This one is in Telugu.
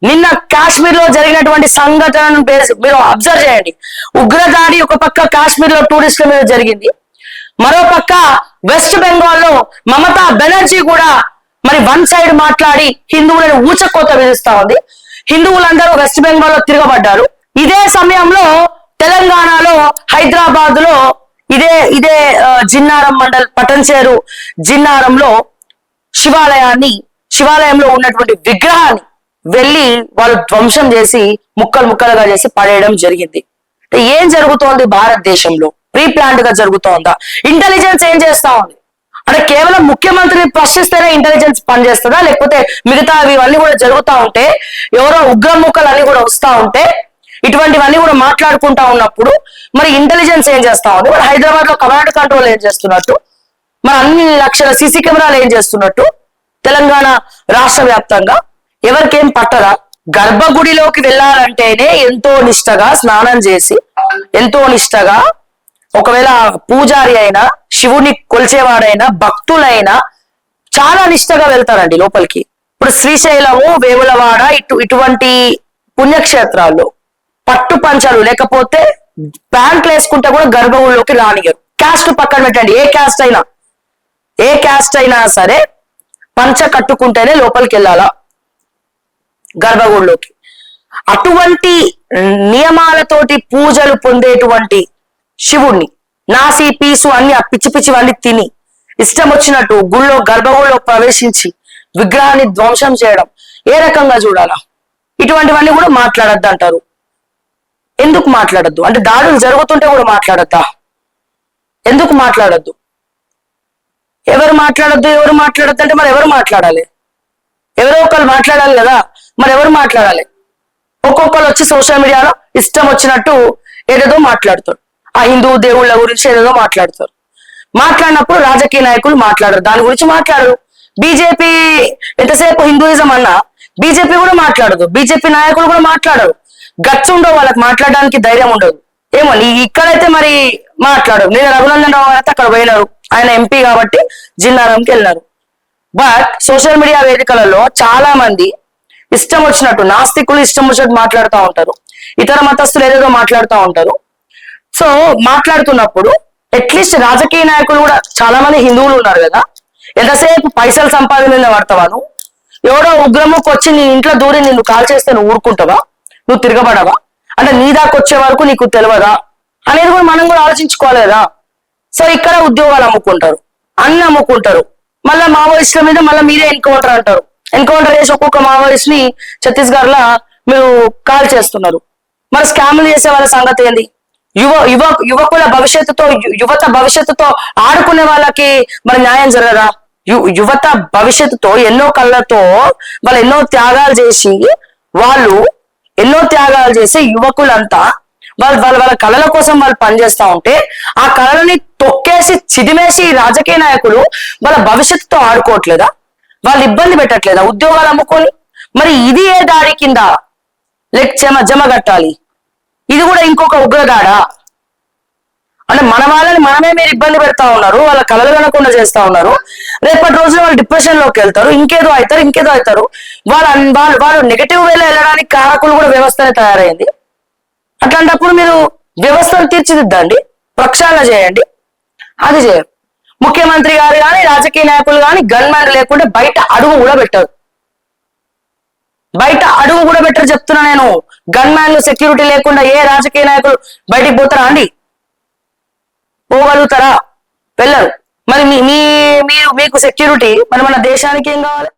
నిన్న కాశ్మీర్ లో జరిగినటువంటి సంఘటనను మీరు అబ్జర్వ్ చేయండి. ఉగ్రదాడి ఒక పక్క కాశ్మీర్ లో టూరిస్టుల మీద జరిగింది, మరో పక్క వెస్ట్ బెంగాల్ లో మమతా బెనర్జీ కూడా మరి వన్ సైడ్ మాట్లాడి హిందువులను ఊచకోత విధిస్తా ఉంది. హిందువులందరూ వెస్ట్ బెంగాల్ లో తిరగబడ్డారు. ఇదే సమయంలో తెలంగాణలో హైదరాబాద్ లో ఇదే జిన్నారం మండల్ పటంచేరు జిన్నారంలో శివాలయంలో ఉన్నటువంటి విగ్రహాన్ని వెళ్ళి వాళ్ళు ధ్వంసం చేసి ముక్కలు ముక్కలుగా చేసి పడేయడం జరిగింది. ఏం జరుగుతోంది భారతదేశంలో? ప్రీ ప్లాన్డ్ గా జరుగుతోందా? ఇంటెలిజెన్స్ ఏం చేస్తా ఉంది అంటే కేవలం ముఖ్యమంత్రిని ప్రశ్నిస్తేనే ఇంటెలిజెన్స్ పనిచేస్తుందా, లేకపోతే మిగతా ఇవన్నీ కూడా జరుగుతూ ఉంటే ఎవరో ఉగ్రముఖలు అన్ని కూడా వస్తా ఉంటే ఇటువంటివన్నీ కూడా మాట్లాడుకుంటా ఉన్నప్పుడు మరి ఇంటెలిజెన్స్ ఏం చేస్తా ఉంది? మరి హైదరాబాద్ లో కమాండ్ కంట్రోల్ ఏం చేస్తున్నట్టు, మరి అన్ని లక్షల సీసీ కెమెరాలు ఏం చేస్తున్నట్టు? తెలంగాణ రాష్ట్ర వ్యాప్తంగా ఎవరికేం పట్టరా? గర్భగుడిలోకి వెళ్ళాలంటేనే ఎంతో నిష్టగా స్నానం చేసి, ఎంతో నిష్టగా, ఒకవేళ పూజారి అయినా, శివుని కొలిచేవాడైనా, భక్తులైనా చాలా నిష్టగా వెళ్తారండి లోపలికి. ఇప్పుడు శ్రీశైలము, వేములవాడ ఇటువంటి పుణ్యక్షేత్రాల్లో పట్టు పంచలు లేకపోతే ప్యాంట్లు వేసుకుంటే కూడా గర్భగుడిలోకి రానియరు. క్యాస్ట్ పక్కన పెట్టండి, ఏ క్యాస్ట్ అయినా సరే పంచ కట్టుకుంటేనే లోపలికి వెళ్ళాలా గర్భగుడిలోకి. అటువంటి నియమాలతోటి పూజలు పొందేటువంటి శివుణ్ణి నాసి పీసు అన్ని ఆ పిచ్చి పిచ్చివన్నీ తిని ఇష్టం వచ్చినట్టు గర్భగుడిలో ప్రవేశించి విగ్రహాన్ని ధ్వంసం చేయడం ఏ రకంగా చూడాలా? ఇటువంటివన్నీ కూడా మాట్లాడద్దు అంటారు. ఎందుకు మాట్లాడద్దు? అంటే దాడులు జరుగుతుంటే కూడా మాట్లాడద్దా? ఎందుకు మాట్లాడద్దు? ఎవరు మాట్లాడద్దు అంటే మరి ఎవరు మాట్లాడాలి? ఎవరో ఒకరు మాట్లాడాలి కదా, మరి ఎవరు మాట్లాడాలి? ఒక్కొక్కరు వచ్చి సోషల్ మీడియాలో ఇష్టం వచ్చినట్టు ఏదేదో మాట్లాడుతారు. ఆ హిందూ దేవుళ్ళ గురించి ఏదేదో మాట్లాడతారు. మాట్లాడినప్పుడు రాజకీయ నాయకులు మాట్లాడరు, దాని గురించి మాట్లాడరు. బీజేపీ ఎంతసేపు హిందూయిజం అన్నా బీజేపీ కూడా మాట్లాడదు, బీజేపీ నాయకులు కూడా మాట్లాడరు. గట్స్ ఉండవు వాళ్ళకి, మాట్లాడడానికి ధైర్యం ఉండదు. ఏమో ఇక్కడైతే మరి మాట్లాడరు. నేను రఘునందన్ రావు అయితే అక్కడ పోయినారు, ఆయన ఎంపీ కాబట్టి జిన్నారంకి వెళ్ళినారు. బట్ సోషల్ మీడియా వేదికలలో చాలా మంది ఇష్టం వచ్చినట్టు, నాస్తికులు ఇష్టం వచ్చినట్టు మాట్లాడుతూ ఉంటారు, ఇతర మతస్థులు ఏదేదో మాట్లాడుతూ ఉంటారు. సో మాట్లాడుతున్నప్పుడు అట్లీస్ట్ రాజకీయ నాయకులు కూడా చాలా మంది హిందువులు ఉన్నారు కదా, ఎంతసేపు పైసలు సంపాదన పడతావాను, ఎవడో ఉగ్రముకు వచ్చి నీ ఇంట్లో దూరి నిన్ను కాల్ చేస్తే నువ్వు ఊరుకుంటావా? నువ్వు తిరగబడవా? అంటే నీ దాకా వచ్చే వరకు నీకు తెలియదా అనేది కూడా మనం కూడా ఆలోచించుకోవాలి కదా. సో ఇక్కడ ఉద్యోగాలు అమ్ముకుంటారు, అన్ని అమ్ముకుంటారు. మళ్ళీ మావోయిస్టుల మీద మళ్ళీ మీరే ఎన్కౌంటర్ అంటారు. ఎన్కౌంటర్ చేసి ఒక్కొక్క మావోయిస్ట్ ని ఛత్తీస్గఢ్ లా మీరు కాల్ చేస్తున్నారు. మరి స్కామ్లు చేసే వాళ్ళ సంగతి ఏంది? యువకుల భవిష్యత్తుతో, యువత భవిష్యత్తుతో ఆడుకునే వాళ్ళకి మరి న్యాయం జరగదా? యువత భవిష్యత్తుతో ఎన్నో కళ్ళతో వాళ్ళు ఎన్నో త్యాగాలు చేసి యువకులంతా వాళ్ళ కళల కోసం వాళ్ళు పనిచేస్తా ఉంటే ఆ కళలని తొక్కేసి చిదిమేసి రాజకీయ నాయకులు వాళ్ళ భవిష్యత్తుతో ఆడుకోవట్లేదా? వాళ్ళు ఇబ్బంది పెట్టట్లేదా ఉద్యోగాలు అమ్ముకొని? మరి ఇది ఏ దాడి కింద జమ కట్టాలి? ఇది కూడా ఇంకొక ఉగ్రదాడా? అంటే మన వాళ్ళని మనమే మీరు ఇబ్బంది పెడతా ఉన్నారు, వాళ్ళ కళలు కనకుండా చేస్తా ఉన్నారు. రేపటి రోజున వాళ్ళు డిప్రెషన్ లోకి వెళ్తారు, ఇంకేదో అవుతారు. వాళ్ళు నెగటివ్ వేలో వెళ్ళడానికి కారకులు కూడా వ్యవస్థనే తయారైంది. అట్లాంటప్పుడు మీరు వ్యవస్థను తీర్చిదిద్దండి, ప్రక్షాళన చేయండి. అది చేయరు. ముఖ్యమంత్రి గారు కానీ, రాజకీయ నాయకులు కానీ గన్ మ్యాన్ లేకుండా బయట అడుగు కూడా పెట్టరు. చెప్తున్నా నేను. గన్ మ్యాన్లు సెక్యూరిటీ లేకుండా ఏ రాజకీయ నాయకులు బయటికి పోతారా అండి? పోగలుగుతారా? వెళ్ళరు. మరి మీకు సెక్యూరిటీ మరి మన దేశానికి ఏం కావాలి?